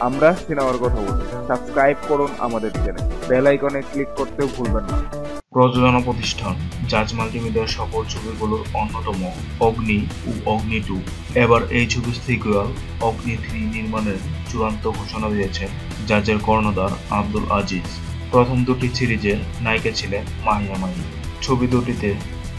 আমরা সিনেমার কথা বলি। সাবস্ক্রাইব করুন আমাদের চ্যানেল, বেল আইকনে ক্লিক করতেও ভুলবেন না। প্রযোজনা প্রতিষ্ঠান জাজ মাল্টিমিডিয়ার সকল ছবিগুলোর অন্যতম অগ্নি ও অগ্নি 2 এবার এই ছবির সিকুয়াল অগ্নি 3 নির্মাণের চূড়ান্ত ঘোষণা দিয়েছেন জাজের কর্ণধার আব্দুল আজিজ। প্রথম দুটি সিরিজের নায়িকা ছিলেন মাহিয়া মাহি। ছবি দুটিতে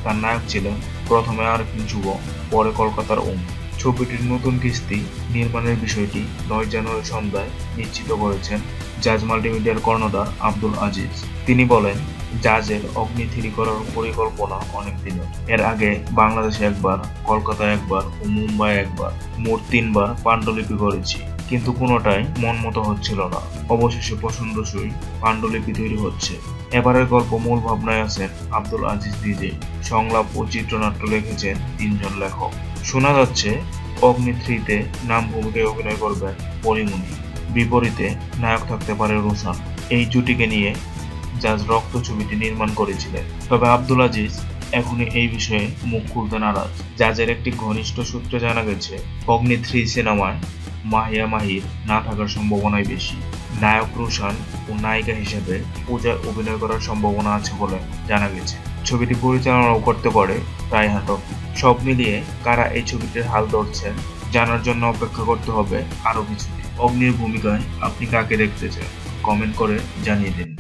তার নায়ক ছিলেন প্রথমে আরেফিন শুভ, পরে কলকাতার ওম। ছবিটির নতুন কিস্তি নির্মাণের বিষয়টি 9 জানুয়ারি সন্ধ্যায় নিশ্চিত করেছেন জাজ মাল্টিমিডিয়ার কর্ণধার আব্দুল আজিজ। তিনি বলেন, জাজের অগ্নি 3 করার পরিকল্পনা অনেক দিনের। এর আগে বাংলাদেশে একবার, কলকাতায় একবার ও মুম্বাই একবার, মোট 3 বার পাণ্ডুলিপি করেছি, কিন্তু কোনোটাই মন মতো হচ্ছিল না। অবশেষে পছন্দসই পাণ্ডুলিপি তৈরি হচ্ছে। এবারের গল্প মূল ভাবনায় আছেন আব্দুল আজিজ নিজে। সংলাপ ও চিত্রনাট্য লিখেছেন 3 জন লেখক। শোনা যাচ্ছে অগ্নি 3-তে নাম ভূমিকায় অভিনয় করবেন পরিমণি, বিপরীতে নায়ক থাকতে পারে রোশান। এই জুটিকে নিয়ে জাজ রক্ত ছবিটি নির্মাণ করেছিলেন। তবে আব্দুল আজিজ এখনই এই বিষয়ে মুখ খুলতে নারাজ। জাজের একটি ঘনিষ্ঠ সূত্রে জানা গেছে, অগ্নি 3 সিনেমায় মাহিয়া মাহির না থাকার সম্ভাবনাই বেশি। নায়ক রোশান ও নায়িকা হিসেবে পূজায় অভিনয় করার সম্ভাবনা আছে বলে জানা গেছে। ছবিটি পরিচালনাও করতে পারে রায়হান রাফি। সব মিলিয়ে কারা এই ছবিটির হাল ধরছেন জানার জন্য অপেক্ষা করতে হবে আরো কিছুদিন। অগ্নির ভূমিকায় আপনি কাকে দেখতে চান? কমেন্ট করে জানিয়ে দিন।